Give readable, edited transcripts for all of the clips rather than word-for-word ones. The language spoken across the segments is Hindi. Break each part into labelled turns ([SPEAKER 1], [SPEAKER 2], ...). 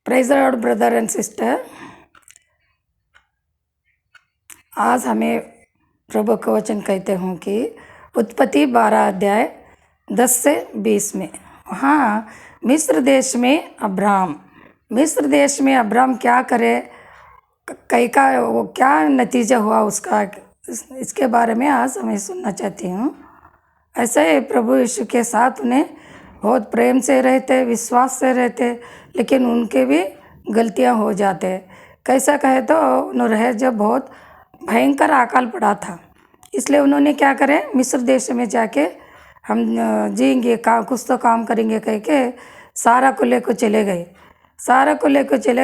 [SPEAKER 1] Praise the Lord brother and sister. आज हमें प्रभु का वचन कहते हूँ कि उत्पत्ति 12 अध्याय 10 से 20 में। हाँ, मिस्र देश में अब्राम क्या करे, कई का वो क्या नतीजा हुआ उसका, इसके बारे में आज हमें सुनना चाहती हूँ। ऐसे ही प्रभु यीशु के साथ उन्हें बहुत प्रेम से रहते, विश्वास से रहते, लेकिन उनके भी गलतियाँ हो जाते। कैसा कहे तो उन्होंने जब बहुत भयंकर अकाल पड़ा था, इसलिए उन्होंने क्या करे, मिस्र देश में जाके हम जिएंगे, कुछ तो काम करेंगे कह के सारा को लेकर चले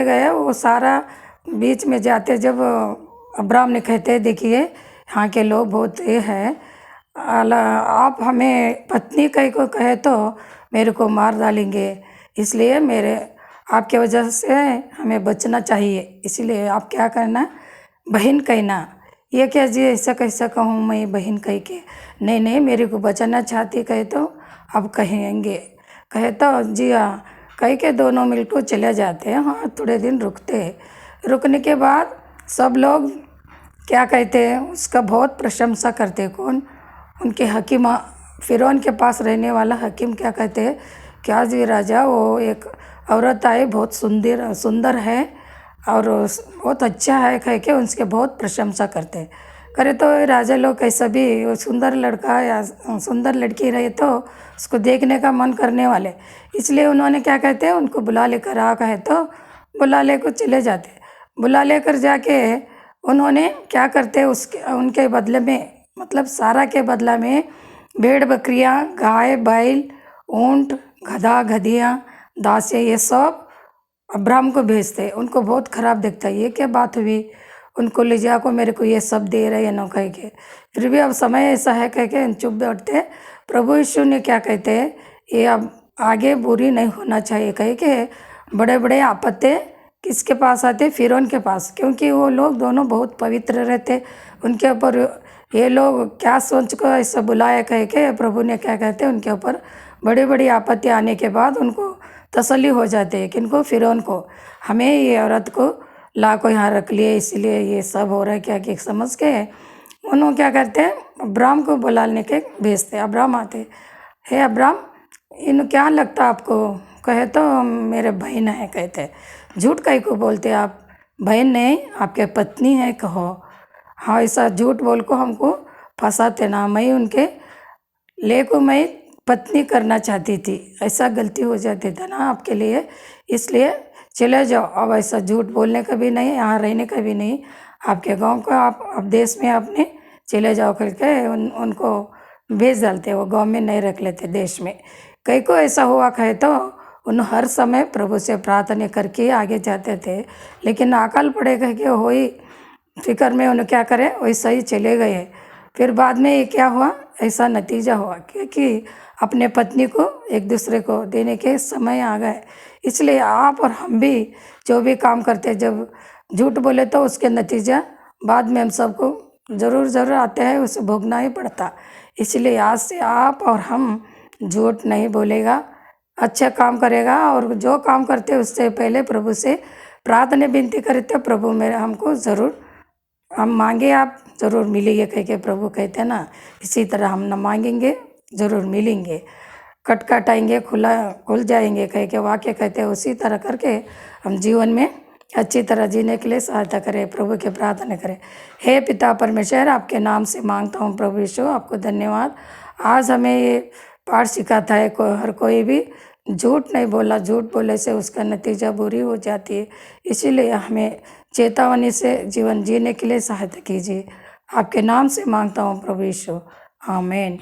[SPEAKER 1] गए। वो सारा बीच में जाते जब अब्राम ने कहते, देखिए यहाँ के लोग बहुत ये है, आप हमें पत्नी कह को कहे तो मेरे को मार डालेंगे, इसलिए आपके वजह से हमें बचना चाहिए, इसलिए आप क्या करना, बहन कहना। ये क्या जी, ऐसा कैसा कहूँ मैं बहन कह के, नहीं मेरे को बचाना चाहती कहे तो अब कहेंगे, कहे तो जी हाँ कह के दोनों मिलकर चले जाते हैं। हाँ, थोड़े दिन रुकने के बाद सब लोग क्या कहते हैं, उसका बहुत प्रशंसा करते। कौन? उनके हकीम, फ़िरौन के पास रहने वाला हकीम क्या कहते हैं, क्या जी राजा, वो एक औरत आई, बहुत सुंदर है और बहुत अच्छा है कह के उसके बहुत प्रशंसा करते। करे तो राजा लोग कैसा भी वो सुंदर लड़का या सुंदर लड़की रहे तो उसको देखने का मन करने वाले, इसलिए उन्होंने क्या कहते हैं, उनको बुला लेकर आ कहे तो बुला लेकर चले जाते। बुला लेकर जाके उन्होंने क्या करते, उनके बदले में, मतलब सारा के बदला में भेड़ बकरियाँ, गाय बैल, ऊँट, गधा गधियाँ, दासियाँ, ये सब अब्राम को भेजते। उनको बहुत ख़राब दिखता, ये क्या बात हुई, उनको ले जाको मेरे को ये सब दे रहे हैं ना कह के, फिर भी अब समय ऐसा है कह के चुप बैठते। प्रभु यीशु ने क्या कहते, ये अब आगे बुरी नहीं होना चाहिए कह के बड़े बड़े आपत्ति किसके पास आते, फ़िरौन के पास, क्योंकि वो लोग दोनों बहुत पवित्र रहते। उनके ऊपर ये लोग क्या सोच को ऐसा बुलाया कह के प्रभु ने क्या कहते, उनके ऊपर बड़ी बड़ी आपत्ति आने के बाद उनको तसल्ली हो जाते है, किनको, फ़िरौन को, हमें ये औरत को ला को यहाँ रख लिए, इसलिए ये सब हो रहा है क्या कि समझ के उन्होंने क्या करते हैं, अब्राम को बुलाने के भेजते। अब्राम आते, हे अब्राम, इन क्या लगता आपको, कहे तो मेरे बहन है कहते। झूठ कहीं को बोलते आप, बहन नहीं आपके पत्नी है कहो। हाँ, ऐसा झूठ बोल को हमको फंसाते ना, मैं उनके ले को मैं पत्नी करना चाहती थी, ऐसा गलती हो जाती था ना आपके लिए, इसलिए चले जाओ, अब ऐसा झूठ बोलने का भी नहीं, यहाँ रहने का भी नहीं, आपके गांव को आप अब देश में आपने चले जाओ करके उनको भेज डालते। वो गांव में नहीं रख लेते, देश में। कई को ऐसा हुआ कहे तो उन हर समय प्रभु से प्रार्थना करके आगे जाते थे, लेकिन अकाल पड़े कह के हो ही फिक्र में उन्हें क्या करे, वैसा ही चले गए। फिर बाद में ये क्या हुआ, ऐसा नतीजा हुआ क्योंकि अपने पत्नी को एक दूसरे को देने के समय आ गए। इसलिए आप और हम भी जो भी काम करते, जब झूठ बोले तो उसके नतीजा बाद में हम सबको ज़रूर आते हैं, उसे भोगना ही पड़ता। इसलिए आज से आप और हम झूठ नहीं बोलेगा, अच्छा काम करेगा, और जो काम करते उससे पहले प्रभु से प्रार्थना विनती करते, प्रभु मेरे हमको ज़रूर, हम मांगे आप ज़रूर मिलेंगे कह के प्रभु कहते हैं ना, इसी तरह हम न मांगेंगे ज़रूर मिलेंगे, खटखटाएंगे खुल जाएंगे कह के वाक्य कहते हैं। उसी तरह करके हम जीवन में अच्छी तरह जीने के लिए सहायता करें, प्रभु के प्रार्थना करें। हे पिता परमेश्वर, आपके नाम से मांगता हूँ प्रभु यीशु, आपको धन्यवाद। आज हमें ये पाठ सिखाता है, हर कोई भी झूठ नहीं बोला, झूठ बोलने से उसका नतीजा बुरी हो जाती है, इसीलिए हमें चेतावनी से जीवन जीने के लिए सहायता कीजिए। आपके नाम से मांगता हूँ प्रभु यीशु, आमीन।